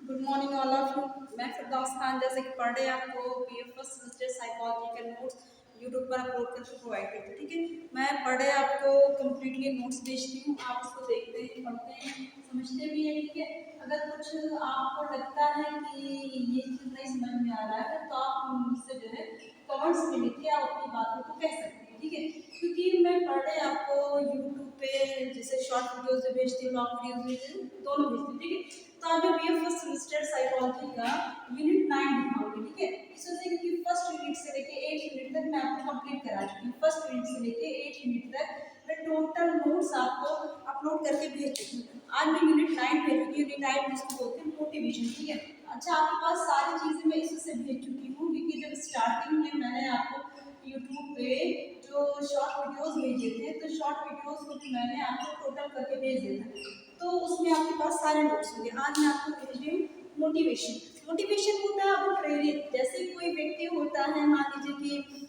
Good morning all of you. मैं फिरदौस खान जैसे कि पर डे आपको बीए फर्स्ट सेमेस्टर साइकोलॉजी के नोट्स यूट्यूब पर अपलोड करके प्रोवाइड करती हूँ। ठीक है, मैं पर डे आपको कम्प्लीटली नोट्स भेजती हूँ, आप उसको देखते हैं, पढ़ते हैं, समझते भी हैं। ठीक है, अगर कुछ आपको लगता है कि ये चीज़ नहीं समझ में आ रहा है तो आप मुझसे जो है कमेंट्स में लिख के आप अपनी बातों को कह सकते हैं। ठीक है, क्योंकि मैं पर डे आपको यूट्यूब पे जैसे शॉर्ट वीडियोज भी भेजती हूँ, लॉन्ग वीडियोज भेजती हूँ, दोनों भेजती हूँ। ठीक है, तो अभी बीए फर्स्ट सेमेस्टर साइकोलॉजी का यूनिट 9 दिखाऊंगी। ठीक है, इस वजह क्योंकि फर्स्ट यूनिट से लेके 8 यूनिट तक मैं आपको कंप्लीट करा चुकी हूँ। फर्स्ट यूनिट से लेके 8 यूनिट तक मैं टोटल नोट्स आपको अपलोड करके भेज चुकी हूँ। आज मैं यूनिट 9 भेजूंगी। यूनिट 9 जिसको बोलते हैं मोटिवेशन। ठीक है, अच्छा आपके पास सारी चीज़ें मैं इससे भेज चुकी हूँ, क्योंकि जब स्टार्टिंग में मैंने आपको यूट्यूब पे जो शॉर्ट वीडियोस भेजे थे तो शॉर्ट वीडियोस को भी मैंने आपको टोटल करके भेज दिया था, तो उसमें आपके पास सारे नोट्स होंगे। आज मैं आपको भेज रही हूँ मोटिवेशन। मोटिवेशन होता है आपको प्रेरित। जैसे कोई व्यक्ति होता है, मान लीजिए कि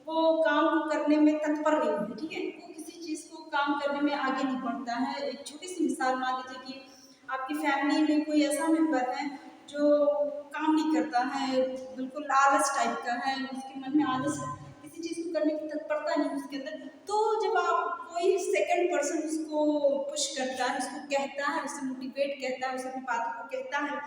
वो काम करने में तत्पर नहीं है। ठीक है, वो किसी चीज़ को काम करने में आगे नहीं बढ़ता है। एक छोटी सी मिसाल मान लीजिए कि आपकी फैमिली में कोई ऐसा मेंबर है जो काम नहीं करता है, बिल्कुल आलस टाइप का है, उसके मन में आलस है, किसी चीज़ को करने की तत्परता नहीं उसके अंदर। तो जब आप कोई सेकंड पर्सन उसको पुश करता है, उसको कहता है, उसे मोटिवेट करता है, उसे अपनी बातों को कहता है,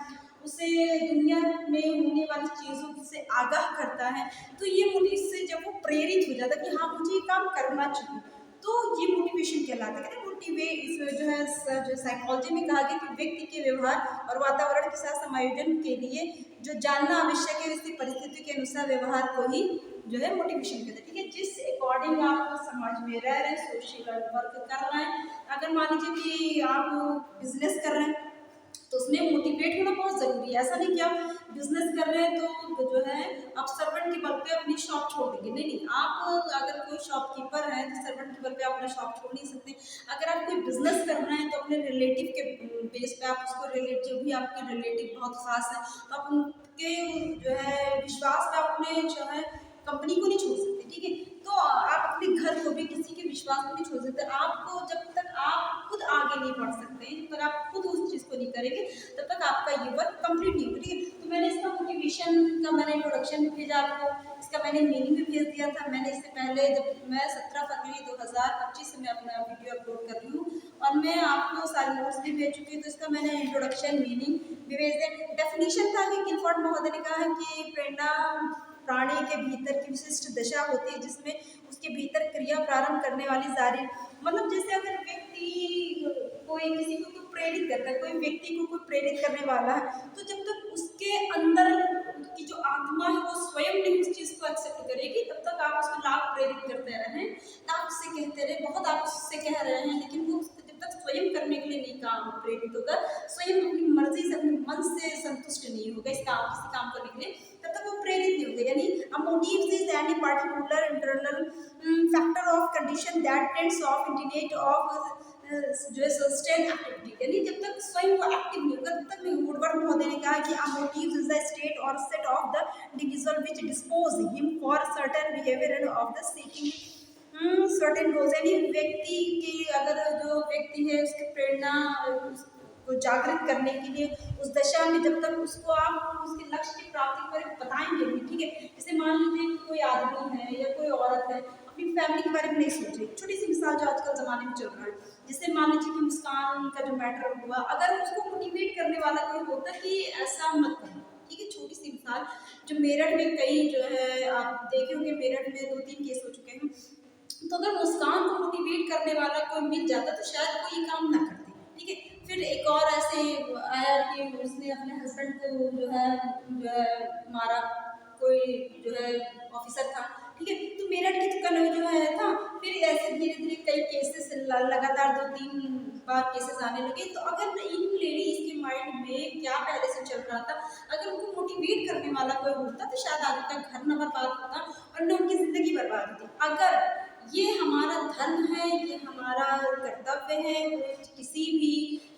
उसे दुनिया में होने वाली चीज़ों से आगाह करता है, तो ये इससे जब वो प्रेरित हो जाता है कि हाँ मुझे ये काम करना चाहिए, तो ये मोटिवेशन कहलाता है। मोटिवेट इस जो है जो साइकोलॉजी में कहा गया कि व्यक्ति के व्यवहार और वातावरण के साथ समायोजन के लिए जो जानना आवश्यक है, इसकी परिस्थिति के अनुसार व्यवहार को ही जो है मोटिवेशन कहते हैं। ठीक है, जिस अकॉर्डिंग आप समाज में रह रहे हैं, सोशल वर्क कर रहे हैं, अगर मान लीजिए कि आप बिजनेस कर रहे हैं तो उसमें मोटिवेट होना बहुत ज़रूरी है। ऐसा नहीं कि आप बिजनेस कर रहे हैं तो जो है आप सर्वेंट के बल पे अपनी शॉप छोड़ देंगे, नहीं नहीं, आप अगर कोई शॉपकीपर है तो सर्वेंट के बल पे आप अपना शॉप छोड़ नहीं सकते। अगर आप कोई बिजनेस कर रहे हैं तो अपने रिलेटिव के बेस पे आप उसको जो भी आपके रिलेटिव बहुत खास है तो आप उनके जो है विश्वास पे अपने जो है कंपनी को नहीं छोड़ सकते। ठीक है, तो आप अपने घर को भी किसी के विश्वास को नहीं छोड़ सकते। आपको जब तक आप खुद आगे नहीं बढ़ सकते, जब तक आप खुद उस चीज़ को नहीं करेंगे, तब तक आपका ये वर्क कंप्लीट नहीं होगा। ठीक है, तो मैंने इसका मोटिवेशन का मैंने इंट्रोडक्शन भी भेजा आपको, इसका मैंने मीनिंग भी भेज दिया था। मैंने इससे पहले जब मैं 17 फरवरी 2025 से मैं अपना वीडियो अपलोड कर रही हूँ और मैं आपको सारे नोट्स भी भेज चुकी हूँ, तो इसका मैंने इंट्रोडक्शन मीनिंग भी भेज दिया। डेफिनेशन था कि गिलफोर्ड महोदय ने कहा है कि प्रेरणा प्राणी के भीतर की विशिष्ट दशा होती है जिसमें उसके भीतर क्रिया प्रारंभ करने वाली जारी, मतलब जैसे अगर व्यक्ति कोई किसी को प्रेरित करता है, कोई व्यक्ति को कोई प्रेरित करने वाला है, तो जब तक उसके अंदर की जो आत्मा है वो स्वयं नहीं उस चीज़ को एक्सेप्ट करेगी, तब तक आप उसको लाभ प्रेरित करते रहें, आप उससे कहते रहे, बहुत आप उससे कह रहे हैं, लेकिन वो जब तक स्वयं करने के लिए नहीं काम प्रेरित होगा, स्वयं अपनी मर्जी से अपने मन से संतुष्ट नहीं होगा इस काम किसी काम करने के लिए, तब तक वो प्रेरित नहीं होगा। यानी a motive is any particular internal factor of condition that tends of indicate of जो है सस्टेन एक्टिविटी, यानी जब तक स्वयं वो एक्टिव नहीं होगा तब तक नहीं। वुडवर्ड महोदय ने कहा कि a motive is the state or set of the individual which dispose him for certain behavior and of the seeking certain goals, यानी व्यक्ति की अगर जो व्यक्ति है उसकी प्रेरणा को जागृत करने के लिए उस दशा में जब तक उसको आप उसके लक्ष्य की प्राप्ति पर बताएंगे भी। ठीक है, जैसे मान लीजिए कोई आदमी है या कोई औरत है अपनी फैमिली के बारे में नहीं सोच रही, छोटी सी मिसाल जो आजकल ज़माने में चल रहा है, जैसे मान लीजिए कि मुस्कान का जो मैटर हुआ, अगर उसको मोटिवेट करने वाला कोई होता कि ऐसा मत करो। ठीक है, छोटी सी मिसाल, जो मेरठ में कई जो है आप देखे होंगे, मेरठ में 2-3 केस हो चुके हैं, तो अगर मुस्कान को मोटिवेट करने वाला कोई मिल जाता तो शायद वो ये काम ना करती। ठीक है, फिर एक और ऐसे आया कि उसने अपने हस्बैंड को जो है मारा, कोई जो है ऑफिसर था। ठीक है, तो मेरठ की चिकन जो है था, फिर ऐसे धीरे धीरे कई केसेस लगातार 2-3 बार केसेस आने लगे। तो अगर इन लेडीज के माइंड में क्या पहले से चल रहा था, अगर उनको मोटिवेट करने वाला कोई होता तो शायद आगे तक घर न बर्बाद होता और न उनकी जिंदगी बर्बाद होती। अगर ये हमारा धर्म है, ये हमारा कर्तव्य है, किसी भी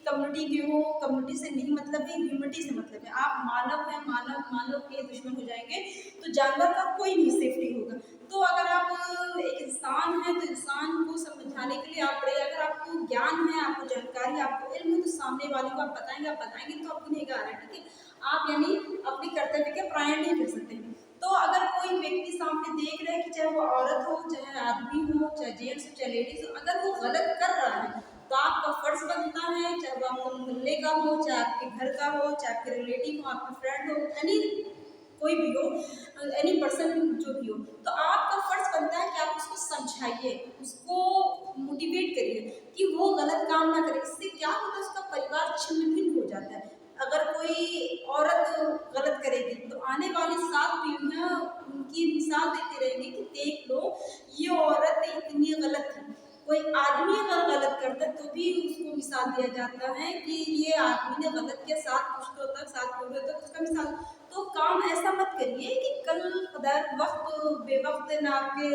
कम्युनिटी के हो, कम्युनिटी से नहीं मतलब है, ह्यूमनिटी से मतलब है। आप मानव हैं, मानव के दुश्मन हो जाएंगे तो जानवर का कोई नहीं सेफ्टी होगा। तो अगर आप एक इंसान हैं तो इंसान को समझाने के लिए आप रहे, अगर आपको ज्ञान है, आपको जानकारी है, आपको इल्म है, तो सामने वाले को आप बताएंगे तो आप गुनहगार हैं, ठीक है। आप यानी अपने कर्तव्य के परायण नहीं कर सकते। तो अगर कोई व्यक्ति सामने देख रहा है कि चाहे वो औरत हो, चाहे आदमी हो, चाहे जेंट्स हो, चाहे लेडीज हो, अगर वो गलत कर रहा है तो आपका फर्ज बनता है, चाहे वो आपके मोहल्ले का हो, चाहे आपके घर का हो, चाहे आपके रिलेटिव हो, आपका फ्रेंड हो, यानी कोई भी हो, एनी पर्सन जो भी हो, तो आपका फर्ज बनता है कि आप उसको समझाइए, उसको मोटिवेट करिए कि वो गलत काम ना करे। इससे क्या होता है, उसका परिवार छिन्न भिन्न हो जाता है। अगर कोई औरत गलत करेगी तो आने वाली 7 पीढ़ियां उनकी मिसाल देती रहेंगी कि देख लो ये औरत इतनी गलत थी। कोई आदमी अगर गलत करता है तो भी उसको मिसाल दिया जाता है कि ये आदमी ने गलत किया, 7 पुश्तों तक, 7 पीढ़ियों तक उसका मिसाल। तो काम ऐसा मत करिए कि कल खुदा वक्त बेवक्त ना आपके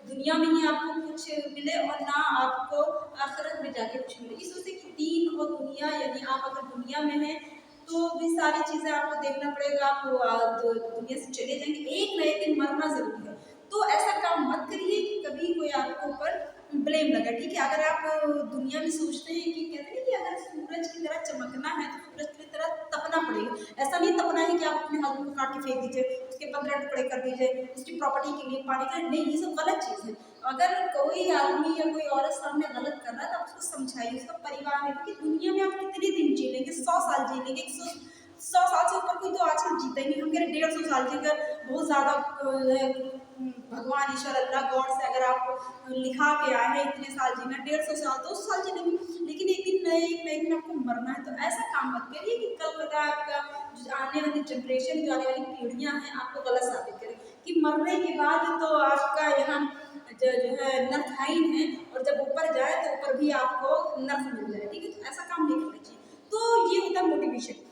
दुनिया में ही आपको कुछ मिले और ना आपको आखिरत में जाके कुछ मिले। इस वजह से कि दीन और दुनिया, यानी आप अगर दुनिया में हैं तो भी सारी चीज़ें आपको देखना पड़ेगा, आप दुनिया से चले जाएंगे, एक ना एक दिन मरना जरूरी है। तो ऐसा काम मत करिए कि कभी कोई आपके ऊपर ब्लेम लगा, ठीक है। अगर आप दुनिया में सोचते हैं कि कहते हैं कि अगर सूरज की तरह चमकना है तो सूरज की तरह तपना पड़ेगा। ऐसा नहीं तपना है कि आप अपने हाथों को काट के फेंक दीजिए, उसके 15 टुकड़े कर दीजिए, उसकी प्रॉपर्टी के लिए पानी का नहीं, ये सब गलत चीज़ है। अगर कोई आदमी या कोई औरत सामने गलत कर रहा है तो आप उसको समझाइए, उसका परिवार है, क्योंकि दुनिया में आप कितने दिन जी लेंगे, 100 साल जी लेंगे, 100 साल से ऊपर कोई तो आजकल जीता ही नहीं। हम कह रहे 150 साल जीकर बहुत ज़्यादा भगवान ईश्वर अल्लाह गॉड से अगर आप लिखा के आए हैं इतने साल जीना, 150 साल 200 साल जीनेंगे, लेकिन एक दिन न एक दिन आपको मरना है। तो ऐसा काम मत करिए कि कल पता आपका जो आने वाली जनरेशन, जो आने वाली पीढ़ियां हैं, आपको गलत साबित करें कि मरने के बाद तो आपका यहाँ जो है नर्कहीन है, और जब ऊपर जाए तो ऊपर भी आपको नर्क मिल जाए, ठीक है। तो ऐसा काम नहीं करना चाहिए। तो ये होता है मोटिवेशन।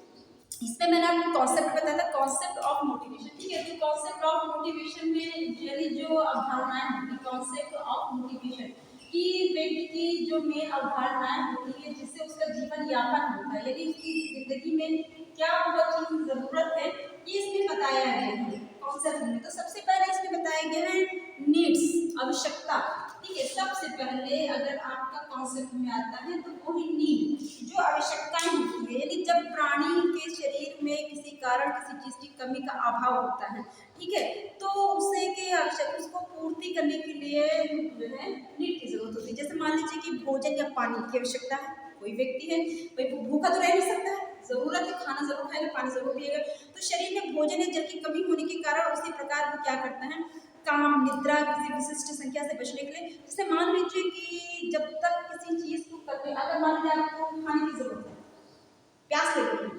इसमें मैंने आपको कॉन्सेप्ट बताया था, कॉन्सेप्ट ऑफ मोटिवेशन, ठीक है। तो कॉन्सेप्ट ऑफ मोटिवेशन में यानी जो अवधारणाएं होती, कॉन्सेप्ट ऑफ मोटिवेशन की व्यक्ति की जो मेन अवधारणाएं होती है जिससे उसका जीवन यापन होता है, यानी उसकी जिंदगी में क्या बहुत चीज जरूरत है, ये इसमें बताया गया है कॉन्सेप्ट में। तो सबसे पहले इसमें बताया गया है नीड्स, आवश्यकता, ठीक है। सबसे पहले अगर आपका कॉन्सेप्ट में आता है तो वो ही नीड, जो आवश्यकताएं होती है, यानी जब प्राणी के शरीर में किसी कारण किसी चीज की कमी का अभाव होता है, ठीक है, तो उसे के आवश्यक उसको पूर्ति करने के लिए जो है नीड की जरूरत होती है। जैसे मान लीजिए कि भोजन या पानी की आवश्यकता है, कोई व्यक्ति है भाई भूखा तो रह नहीं सकता है, जरूरत है, खाना जरूर खाएगा, पानी जरूर पिएगा। तो शरीर में भोजन या जल की कमी होने के कारण उसी प्रकार वो क्या करता है, काम, निद्रा, किसी विशिष्ट संख्या से बचने के लिए, जैसे मान लीजिए कि जब तक किसी चीज को करने, अगर मान लीजिए आपको खाने की जरूरत है, प्यास लगी है,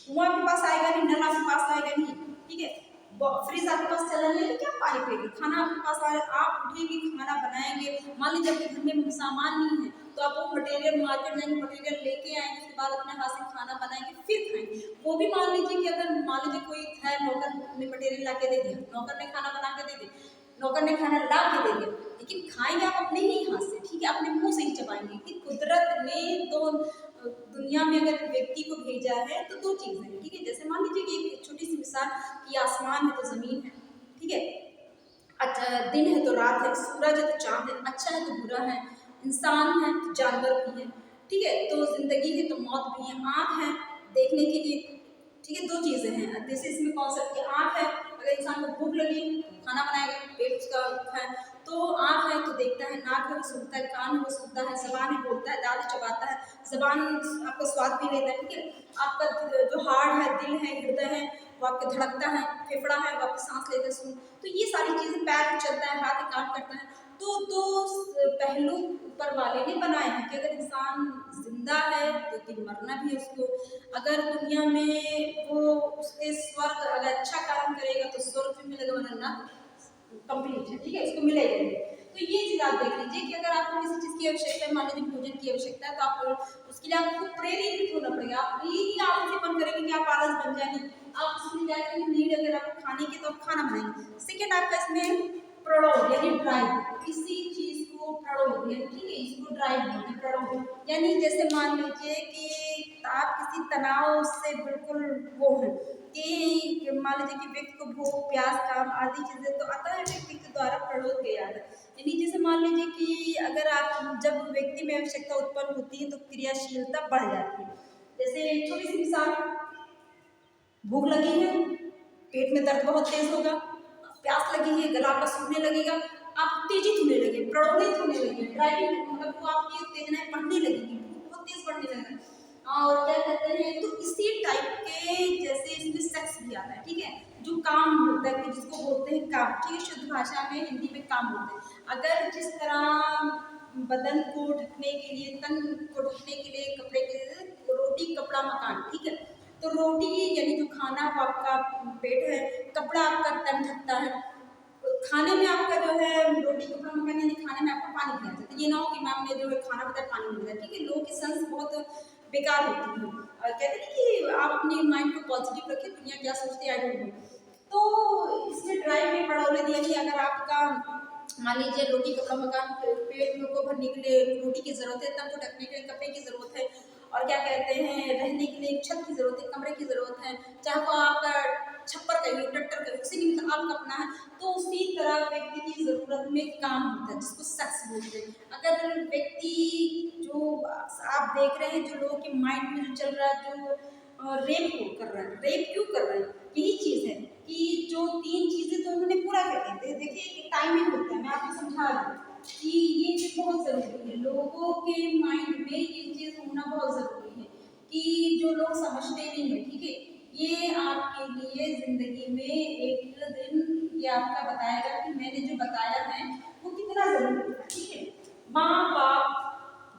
कुआं आपके पास आएगा नहीं, नल आपके पास आएगा नहीं, ठीक है, फ्रिज आपके पास चला नहीं है, तो क्या पानी पिएंगे, खाना आपके पास आ रहा है, आप उठेंगे, खाना बनाएंगे। मान लीजिए आपके घर में सामान नहीं है तो आप वो मटेरियल मार्केट जाएंगे, मटेरियल लेके आएंगे, उसके बाद अपने हाथ से खाना बनाएंगे, फिर खाएंगे। वो भी मान लीजिए कि अगर मान लीजिए कोई है, नौकर ने मटेरियल ला के दे दिया, नौकर ने खाना बना के दे दिया, नौकर ने खाना ला के दे दिया, लेकिन खाएंगे आप अपने ही हाथ से, ठीक है, अपने मुंह से ही चबाएंगे। कि कुदरत ने तो दुनिया में अगर व्यक्ति को भेजा है तो दो चीज़ें हैं, ठीक है। जैसे मान लीजिए कि एक छोटी सी मिसाल कि आसमान है तो ज़मीन है, ठीक है, अच्छा दिन है तो रात है, सूरज है तो चांद है, अच्छा है तो बुरा है, इंसान है तो जानवर भी है, ठीक है, तो जिंदगी है तो मौत भी है, आँख है देखने के लिए, ठीक है, दो चीज़ें हैं। जैसे इसमें कॉन्सेप्ट की आँख है, अगर इंसान को भूख लगी खाना बनाएगा, पेट उसका है, तो आँख है तो देखता है, नाक है वो सुनता है, कान है वो सुनता है, जबान है बोलता है, दांत चबाता है, जबान आपका स्वाद भी लेता है, ठीक है। आपका जो हार्ट है, दिल है, हृदय है, वो आपका धड़कता है, फेफड़ा है वो आपकी सांस लेते सुन, तो ये सारी चीज़ें, पैर चलता है, हाथ काम करता है। तो दो पहलू ऊपर वाले ने बनाए हैं कि अगर इंसान जिंदा है तो दिन मरना भी है उसको, अगर दुनिया में वो उसके स्वर्ग अगर अच्छा काम करेगा तो स्वर्ग भी मिलेगा, वरना कंप्लीट है, ठीक है, उसको मिलेगा नहीं। तो ये चीज़ आप देख लीजिए कि अगर आपको किसी चीज़ की आवश्यकता है, मान लीजिए भोजन की आवश्यकता है, तो आप उसके लिए आपको प्रेरित होना पड़ेगा। आप ये नहीं आलसीपन करेंगे कि आप आलस बन जाए, नहीं, आप उसमें क्या करेंगे, नीड अगर आपको खाने की तो आप खाना बनाएंगे। सेकेंड आपका इसमें प्रोडक्ट यानी ड्राइव, किसी चीज़ को प्रोडक्ट यानी, ठीक है, इसको ड्राइव बोलते हैं, प्रोडक्ट यानी जैसे मान लीजिए कि आप किसी तनाव से बिल्कुल वो है, कि मान लीजिए कि व्यक्ति को भूख प्यास काम आदि चीजें तो आता है व्यक्ति के द्वारा प्रलोभ गया है। यानी जैसे मान लीजिए कि अगर आप जब व्यक्ति में आवश्यकता उत्पन्न होती है तो क्रियाशीलता बढ़ जाती है। जैसे एक छोटी सी मिसाल, भूख लगी है, पेट में दर्द बहुत तेज होगा, प्यास लगी है, गला आपका सूखने लगेगा, आप उत्तेजित होने लगे, प्रलोभित होने लगे, ड्राइविंग मतलब वो आपकी उत्तेजनाएं बढ़ने लगेगी, बहुत तेज बढ़ने लगेगा। और क्या कहते हैं, तो इसी टाइप के जैसे इसमें सेक्स भी आता है, ठीक है, जो काम होता है कि जिसको बोलते हैं काम, ठीक है, शुद्ध भाषा में हिंदी में काम होते हैं। अगर जिस तरह बदन को ढकने के लिए, तन को ढकने के लिए कपड़े के, रोटी कपड़ा मकान, ठीक है, तो रोटी यानी जो खाना वो आपका पेट है, कपड़ा आपका तन ढकता है। खाने में आपका जो है रोटी कपड़ा मकान यानी खाने में आपका पानी पिया जाता है। ये ना हो कि मैम ने जो है खाना बताया पानी मिल जाए, ठीक है, लोगों की सेंस बहुत बेकार होती है और कहते हैं कि आप अपने माइंड को पॉजिटिव रखें, दुनिया क्या सोचती है आई डोंट नो। तो इसमें ड्राइव में बढ़ोले दिया कि अगर आपका मान लीजिए रोटी कपड़ा मकान, पेट को भरने के लिए रोटी की जरूरत है, तन को ढकने के लिए कपड़े की जरूरत है, और क्या कहते हैं रहने के लिए छत की जरूरत है, कमरे की जरूरत है, चाहे वो आपका छप्पर कहिए टट्टर कहिए उसी के मतलब आपका अपना है, तो उसी तरह व्यक्ति की जरूरत में काम होता है जिसको सेक्स बोलते हैं। अगर व्यक्ति जो आप देख रहे हैं जो लोगों के माइंड में जो चल रहा है, जो रेप कर रहा है, रेप क्यों कर रहा है, यही चीज है कि जो तीन चीजें तो उन्होंने पूरा कर दी थी। देखिए एक टाइमिंग होता है, मैं आपको समझा रही हूँ कि ये चीज बहुत जरूरी है, लोगों के माइंड में ये चीज होना बहुत जरूरी है कि जो लोग समझते नहीं है, ठीक है, ये आपके लिए जिंदगी में एक दिन ये आपका बताएगा कि मैंने जो बताया है वो कितना जरूरी है, ठीक है। माँ बाप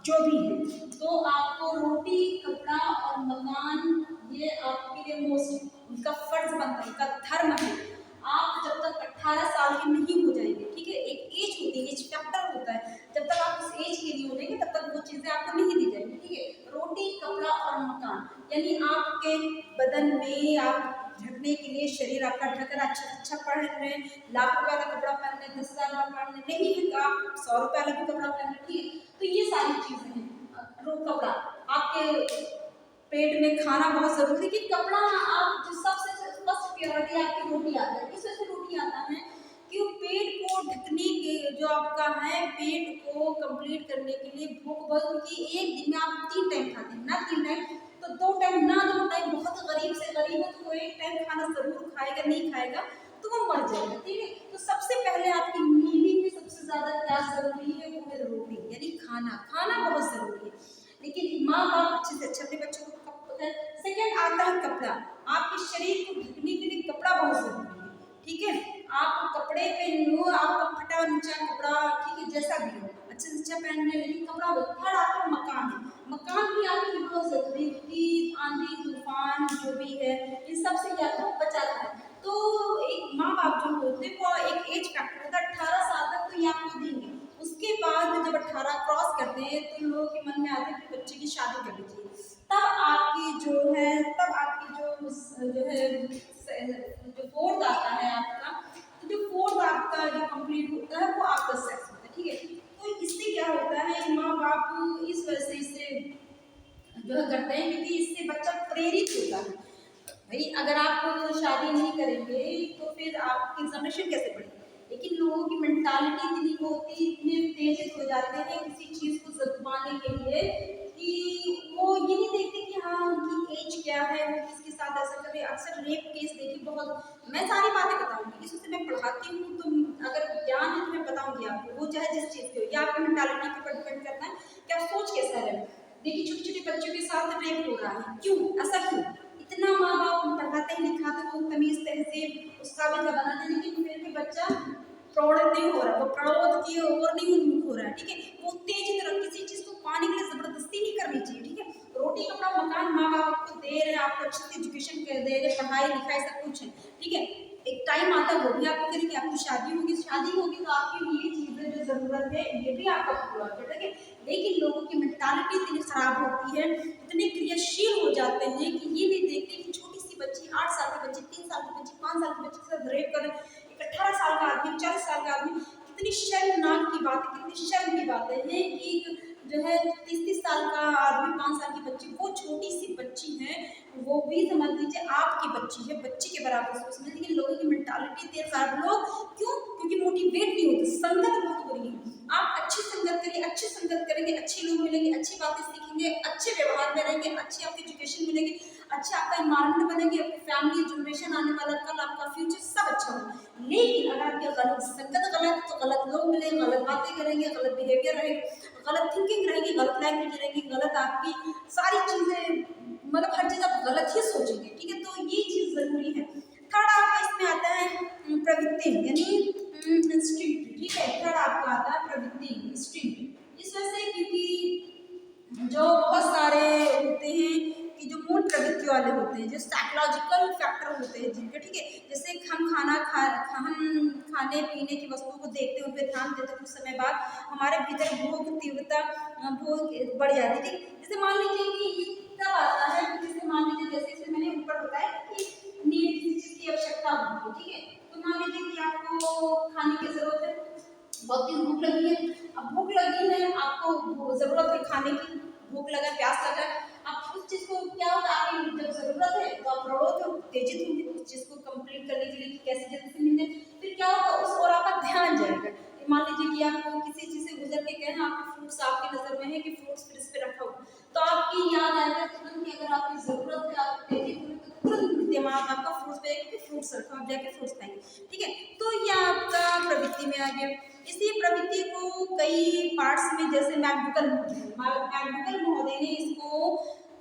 जो भी है तो आपको रोटी कपड़ा और मकान ये आपके लिए मोस्ट उनका फर्ज बनता है, उनका धर्म है। आप जब तक 18 साल के नहीं हो जाएंगे, ठीक है, एक एज होती है, एज फैक्टर होता है, जब तक आप उस एज के लिए हो जाएंगे तब तक वो चीजें आपको नहीं दी जाएंगी, ठीक है। रोटी कपड़ा और मकान यानी आपके बदन में आप ढकने के लिए शरीर आपका ढक रहा, अच्छा पहन रहे हैं, लाख रुपए वाला कपड़ा पहन रहे हैं, 10,000 वाला पहन रहे नहीं है तो आप 100 रुपए वाला भी कपड़ा पहन रहे, ठीक है। तो ये सारी चीजें हैं। कपड़ा आपके पेट में खाना बहुत जरूरी है कि कपड़ा आप जो सबसे फर्स्ट प्रायोरिटी आपकी रोटी आता है, किस वजह से रोटी आता है कि वो पेट को ढकने के जो आपका है, पेट को कंप्लीट करने के लिए भूख बहुत की, एक दिन में आप 3 टाइम खाते हैं ना, 3 टाइम तो 2 टाइम ना, 2 टाइम बहुत गरीब से गरीब हो तो एक टाइम खाना जरूर खाएगा, नहीं खाएगा तो वो मर जाएगा, ठीक है। तो सबसे पहले आपकी नींद में सबसे ज्यादा क्या जरूरी है वो है रोटी यानी खाना, खाना बहुत जरूरी है। लेकिन माँ बाप अच्छे से अच्छे अपने बच्चों को सेकेंड आता है कपड़ा, आपके शरीर को ढकने के लिए कपड़ा बहुत जरूरी है, ठीक है। आप कपड़े पहन लो, आपका फटा नीचा कपड़ा, ठीक है, जैसा भी हो अच्छे से अच्छा पहन रहे लेकिन कपड़ा हो। थर्ड आपका मकान है, मकान भी आपके लिए बहुत जरूरी है क्योंकि आंधी तूफान जो भी है इन सब से क्या आपको बचाता है। तो एक माँ बाप जो होते हैं वो एक एज फैक्टर होता है, 18 साल तक तो ये आपको देंगे, उसके बाद जब 18 क्रॉस करते हैं तो लोगों के मन में आता है कि बच्चे की शादी करनी चाहिए, तब आपकी जो है, तब आपकी जो है जो फोर्थ आता है आपका, तो जो फोर्थ आपका जो कंप्लीट होता है वो आपका सेक्स होता है, ठीक है। तो इससे क्या होता है, माँ बाप इस वजह से इसे जो है करते हैं क्योंकि इससे बच्चा प्रेरित होता है। भाई अगर आप शादी नहीं करेंगे तो फिर आपकी जनरेशन कैसे बढ़ेगी। लेकिन लोगों की मेंटालिटी इतनी होती, इतने उत्तेजित हो जाते हैं किसी चीज को जतवाने के लिए कि वो ये नहीं देखते कि हाँ उनकी एज क्या है, वो किसके साथ ऐसा करे। अक्सर रेप केस देखिए बहुत, मैं सारी बातें बताऊंगी इससे मैं पढ़ाती हूँ, तो अगर ज्ञान है तो मैं बताऊंगी आपको, वो चाहे जिस चीज की हो, या आपकी मेंटालिटी के ऊपर डिपेंड करता है कि आप सोच कैसा है। देखिए छोटे छोटे बच्चों के साथ रेप हो रहा है, क्यों ऐसा क्यों, इतना माँ बाप पढ़ाते लिखाते वो तमीज तहजीब उस काबिल का बनाते, लेकिन फिर भी बच्चा प्रौढ़ नहीं हो रहा, वो प्रौढ़ की ओर नहीं उन्मुख हो रहा है, ठीक है। वो उत्तेजित रह, किसी चीज को पाने के लिए जबरदस्ती नहीं करनी चाहिए, ठीक है। रोटी कपड़ा मकान माँ बाप आपको दे रहे हैं, आपको अच्छी से एजुकेशन दे रहे, पढ़ाई लिखाई सब कुछ है, ठीक है। एक टाइम आता है वो भी आपको करेंगे, आपकी शादी होगी, शादी होगी तो आपकी ये चीजें जो जरूरत है ये भी आपका पूरा होगा, ठीक है। लेकिन लोगों की मेंटालिटी इतनी खराब होती है, इतने क्रियाशील हो जाते हैं कि ये नहीं देखते कि छोटी सी बच्ची 8 साल की बच्ची, 3 साल की बच्ची, 5 साल की बच्ची के साथ रेप कर, एक 18 साल का आदमी, 40 साल का आदमी, कितनी शर्मनाक की बात है, कितनी शर्म की बात है कि जो है 30-30 साल का आदमी 5 साल की बच्ची, वो छोटी सी बच्ची है वो भी समझ लीजिए आपकी बच्ची है, बच्ची के बराबर उसको समझ, लेकिन लोगों की मेंटालिटी इतने सारे लोग क्यों, क्योंकि मोटिवेट नहीं होते, संगत बहुत बुरी है। आप अच्छी संगत करिए, अच्छी संगत करेंगे, अच्छे लोग मिलेंगे, अच्छी बातें सीखेंगे, अच्छे व्यवहार में रहेंगे, अच्छी आपकी एजुकेशन मिलेगी, अच्छा आपका इन्वायरमेंट बनेगी, आपकी फैमिली जनरेशन आने वाला, कल आपका फ्यूचर सब अच्छा होगा। लेकिन अगर आपकी गलत संगत गलत, तो गलत लोग मिलेंगे, गलत बातें करेंगे, गलत बिहेवियर रहेगा, गलत थिंकिंग रहेगी, गलत लैंग्वेज रहेगी, गलत आपकी सारी चीजें, मतलब हर चीज आप गलत ही सोचेंगे, ठीक है। तो ये चीज जरूरी है। थर्ड आपका इसमें आता है प्रवृत्ति यानी इंस्टिंक्ट, ठीक है। थर्ड आपका आता है प्रवृत्ति इंस्टिंक्ट। इस वजह से क्योंकि जो बहुत सारे होते हैं कि जो मूल प्रवृत्ति वाले होते हैं, जो साइकोलॉजिकल फैक्टर होते हैं जिनके, ठीक है, जैसे हम हम खाने पीने की वस्तुओं को देखते हैं, उन पर ध्यान देते हैं, कुछ समय बाद हमारे भीतर भोग तीव्रता भोग बढ़ जाती है। जैसे मान लीजिए कि ये तब आता है, जैसे मान लीजिए जैसे इसमें मैंने ऊपर बताया कि नीड किसी चीज की आवश्यकता होती है, ठीक है। तो मान लीजिए कि आपको खाने की जरूरत है, बहुत तेज भूख लगी है, अब भूख लगी है, आपको जरूरत है खाने की, भूख लगा, प्यास लगा, आप उस चीज को क्या होगा, आपकी जब जरूरत है तो आप प्रवृत्त हो, उत्तेजित होंगे उस चीज को कंप्लीट करने के लिए कि कैसे जल्दी से मिले, फिर क्या होगा, उस और आपका ध्यान जाएगा। मान लीजिए कि आपको किसी चीज से गुजर के गए हैं, आपके फ्रूट्स आपकी नजर में है कि फ्रूट्स फ्रिज पे रखा हुआ, तो आपकी याद आएगा तुरंत कि अगर आपकी जरूरत है, आप उत्तेजित हुए तो तुरंत दिमाग आपका फ्रूट्स पे कि फ्रूट्स रखो, आप जाके फ्रूट्स खाएंगे, ठीक है। तो ये आपका प्रवृत्ति में आ गया। इसी प्रवृत्ति को कई पार्ट्स में, जैसे मैकडूगल महोदय ने इसको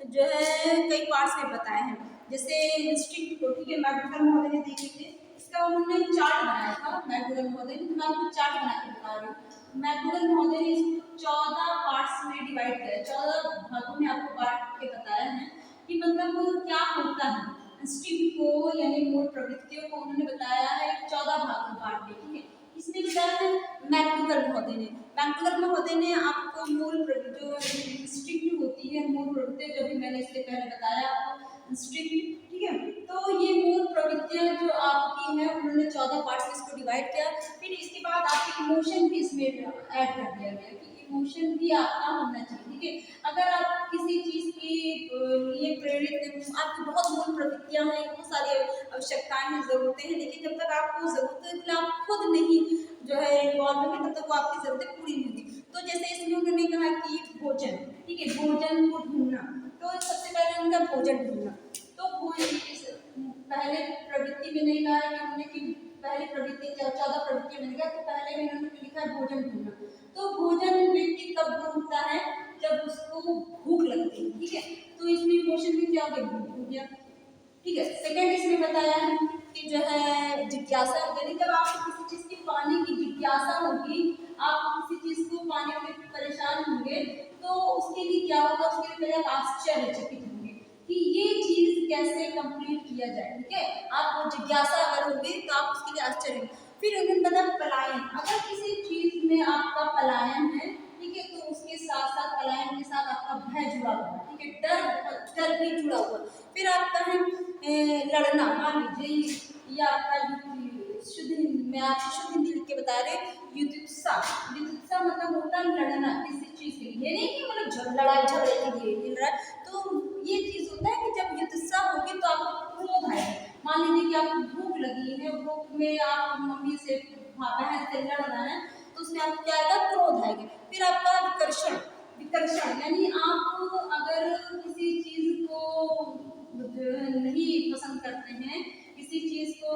जो है कई पार्ट्स में बताए हैं, जैसे इंस्टिंक्ट को, ठीक है, मैकडूगल महोदय ने देख लीजिए, इसका उन्होंने चार्ट बनाया था मैकडूगल महोदय ने, मैं आपको चार्ट बना के बता रही हूँ। मैकडूगल महोदय ने इसको 14 पार्ट्स में डिवाइड किया, 14 भागों में आपको बांट के बताया है कि मतलब क्या होता है। इंस्टिंक्ट को यानी मूल प्रवृत्तियों को उन्होंने बताया है 14 भागों में बांट के, ठीक है। किसने बताया है? मैकडूगल महोदय ने। मैकडूगल महोदय ने आपको मूल जो इंस्टिंक्ट होती है, मूल प्रवृत्ति, जो भी मैंने इससे पहले बताया आपको इंस्टिंक्ट, ठीक है। तो ये मूल प्रवृत्तियां जो आपकी है, उन्होंने 14 पार्ट्स में इसको डिवाइड किया। फिर इसके बाद आपके इमोशन भी इसमें ऐड कर दिया गया कि इमोशन भी आपका होना चाहिए, ठीक है। अगर आप किसी चीज की लिए प्रेरित, आपकी बहुत मूल प्रवृत्तियां हैं, बहुत सारी आवश्यकताएं हैं, जरूरतें हैं, लेकिन जब तक आपको जरूरत है आप खुद नहीं जो है इन्वॉल्व होंगे, तब तक वो आपकी जरूरतें पूरी नहीं होंगी। तो जैसे इसमें उन्होंने कहा कि भोजन, ठीक है, भोजन को ढूंढना, तो सबसे पहले उनका भोजन ढूंढना, तो पहले प्रवृत्ति में नहीं कहा है कि उन्होंने कि पहली प्रवृत्ति 14 प्रवृत्ति मिल गया, तो पहले में उन्होंने लिखा है भोजन ढूंढना। तो भोजन व्यक्ति कब ढूंढता है? जब उसको भूख लगती है, ठीक है। तो इसमें इमोशन भी क्या हो गया? भूख हो गया, ठीक है। सेकंड इसमें बताया है कि जो है जिज्ञासा, यानी जब आपको किसी चीज की पाने की जिज्ञासा होगी, आप किसी चीज को पाने के लिए परेशान होंगे, तो उसके लिए क्या होगा? उसके लिए पहले आप आश्चर्यचकित होंगे कि ये चीज कैसे कंप्लीट किया जाए, ठीक है। आप जिज्ञासा अगर होगी तो आप उसके लिए आश्चर्य। फिर उन्होंने बताया पलायन, अगर किसी चीज में आपका पलायन है, ठीक है, तो उसके साथ साथ पलायन के साथ आपका भय जुड़ा हुआ है, ठीक है, डर भी जुड़ा हुआ। फिर आपका है लड़ना, मान लीजिए ये आपका शुद्ध, मैं आपको शुद्ध हिंदी लिख के बता रहे, युत्सा। युत्सा मतलब होता है लड़ना किसी चीज के लिए, नहीं कि मतलब लड़ाई झगड़े के लिए मिल रहा है। तो ये चीज होता है कि जब युत्सा होगी तो आपको क्रोध आएगा। मान लीजिए कि आपको भूख लगी है, भूख में आप मम्मी से बहन से लड़ रहे हैं, तो उसमें आपको क्या आएगा? क्रोध आएगा। फिर आपका विकर्षण, विकर्षण यानी आप अगर किसी चीज को नहीं पसंद करते हैं, किसी चीज को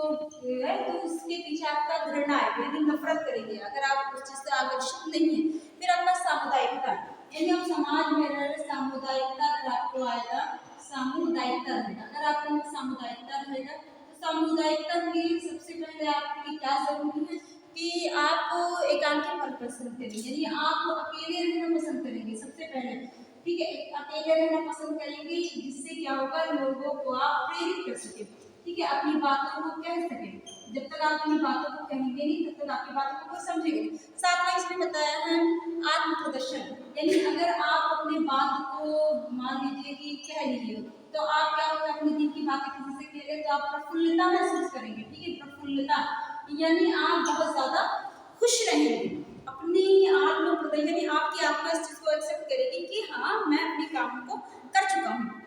है, तो उसके पीछे आपका घृणा है, यानी नफरत करेंगे अगर आप उस चीज से आकर्षित नहीं है। फिर आपका सामुदायिकता, यानी आप समाज में रह रहे, सामुदायिकता अगर आपको आएगा, सामुदायिकता रहेगा, अगर आपको सामुदायिकता रहेगा, तो सामुदायिकता के लिए सबसे पहले आपके लिए क्या जरूरी है कि आप एकांकीपन पसंद करेंगे, यानी आप अकेले रहना पसंद करेंगे सबसे पहले, ठीक है। अकेले रहना पसंद करेंगे, जिससे क्या होगा? लोगों को आप प्रेरित कर सके, ठीक है, अपनी बातों को कह सके। जब तक आप अपनी बातों को कहेंगे नहीं, तब तक आपकी बातों को कोई समझेगा नहीं। साथ में इसमें बताया है आत्म प्रदर्शन, यानी अगर आप अपने बात को मान लीजिए कि कह लीजिए, तो आप क्या होगा? अपने दिल की बातें किसी से कह रहे तो आप प्रफुल्लता महसूस करेंगे, ठीक है, प्रफुल्लता, यानी आप बहुत ज्यादा खुश रहेंगे। अपनी आत्म प्रदर्शन यानी आपकी आत्मा इस चीज को एक्सेप्ट करेगी कि हाँ मैं अपने काम को कर चुका हूँ।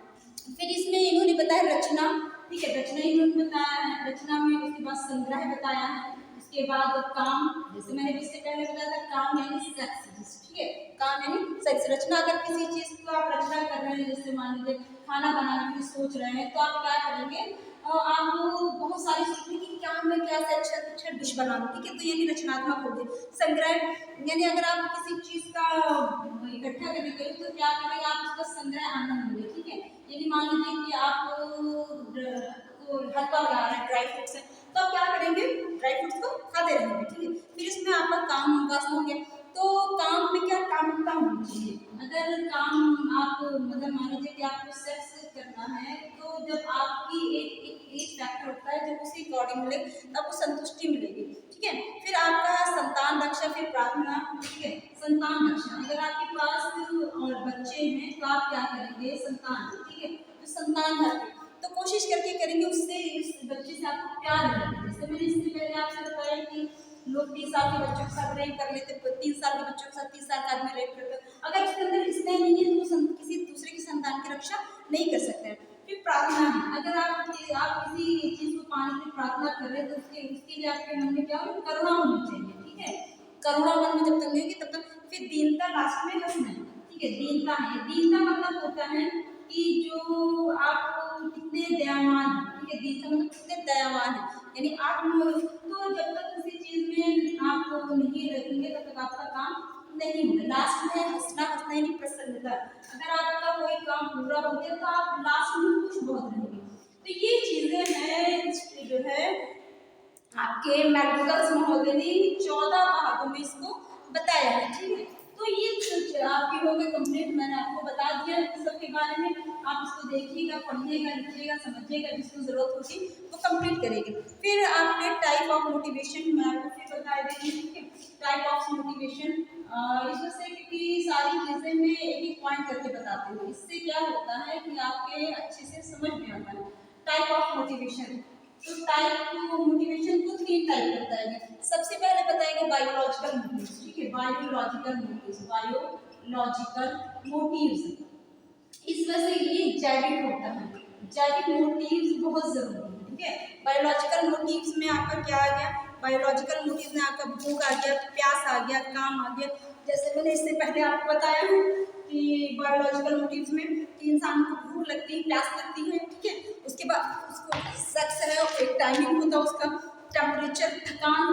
फिर इसमें इन्होंने बताया रचना, ठीक है, रचना इन्होंने बताया है, रचना में उसके बाद संग्रह बताया है, उसके बाद काम, जैसे मैंने इससे पहले बताया था काम यानी सेक्स, ठीक है, काम यानी सेक्स। रचना, अगर किसी चीज को आप रचना कर रहे हैं, जैसे मान लीजिए खाना बनाने की सोच रहे हैं, तो आप क्या करेंगे, आप बहुत सारी सोचेंगे कि क्या मैं क्या से अच्छा अच्छा डिश बनाऊं, ठीक है, तो ये भी रचनात्मक हो गई। संग्रह यानी अगर आप किसी चीज का इकट्ठा करने गए तो क्या करेंगे, आप उसका संग्रह आनंद होंगे, ठीक है। यदि मान लीजिए कि आप हलवा बना रहे हैं ड्राई फ्रूट से, तो आप क्या करेंगे, ड्राई फ्रूट्स को खाते रहेंगे, ठीक है। फिर इसमें आपका काम होगा, होंगे, तो काम में क्या कामुकता होनी चाहिए। अगर काम आप मतलब मान लीजिए कि आपको सेक्स करना है, तो जब आपकी एक एज फैक्टर होता है, जब उसी अकॉर्डिंग मिले तो आपको संतुष्टि मिलेगी, ठीक है। फिर आपका संतान रक्षा, फिर प्रार्थना, ठीक है, संतान रक्षा, अगर आपके पास और बच्चे हैं तो आप क्या करेंगे, संतान, ठीक है, तो संतान है तो कोशिश करके करेंगे उससे, इस बच्चे से आपको प्यार लगेगा। जैसे मैंने इससे पहले आपसे बताया कि लोग 30 साल के बच्चों के साथ रेप कर लेते, 3 साल के बच्चों के साथ 30 साल का आदमी रेप करता है। अगर उसके अंदर स्नेह नहीं है तो वो किसी दूसरे की संतान की रक्षा नहीं कर सकता है। फिर प्रार्थना है, अगर आप किसी चीज को पाने की प्रार्थना कर रहे हैं तो उसके लिए आपके मन में क्या हो, करुणा होनी चाहिए, ठीक है, करुणा मन में जब तक नहीं होगी तब तक। फिर दीनता, लास्ट में हंसना, ठीक है, दीनता है, दीनता मतलब होता है कि जो आप कितने दयावान, ठीक है, दीनता मतलब कितने दयावान है, यानी आप, तो जब तक किसी चीज में आप नहीं रखेंगे तब तक आपका काम नहीं होगा। लास्ट में हंसना, हंसना यानी प्रसन्नता, अगर आपका कोई काम पूरा हो गया तो आप लास्ट में खुश बहुत रहेंगे। तो ये चीजें हैं जो है आपके मैकडॉगल्स महोदय ने 14 भागों में इसको बताया है, ठीक है। तो ये आपकी हो गई कंप्लीट, मैंने आपको बता दिया इस सब के बारे में। आप इसको देखिएगा, पढ़िएगा, लिखिएगा, समझिएगा, जिसको जरूरत होगी वो कंप्लीट करेंगे। फिर आपके टाइप ऑफ मोटिवेशन मैं आपको फिर बता देंगे, ठीक है, टाइप ऑफ मोटिवेशन, इसमें से क्योंकि सारी चीजें मैं एक एक पॉइंट करके बताती हूँ, इससे क्या होता है कि आपके अच्छे से समझ में आता है। टाइप ऑफ मोटिवेशन, तो टाइप मोटिवेशन को 3 टाइप बताएंगे। सबसे पहले बताएंगे बायोलॉजिकल मोटिव्स, ठीक है, बायोलॉजिकल मोटिव्स, बायोलॉजिकल मोटिव्स, इसमें से ये जैविक होता है, जैविक मोटिव्स बहुत जरूरी है, ठीक है। बायोलॉजिकल मोटिव्स में आपका क्या आ गया, बायोलॉजिकल मोटिव्स में आपका भूख आ गया, प्यास आ गया, काम आ गया। जैसे मैंने इससे पहले आपको बताया है कि बायोलॉजिकल मोटिव्स में कि इंसान को भूख लगती है, प्यास लगती है, ठीक है, उसके बाद उसको सेक्स है, एक टाइमिंग होता है उसका, टेम्परेचर, थकान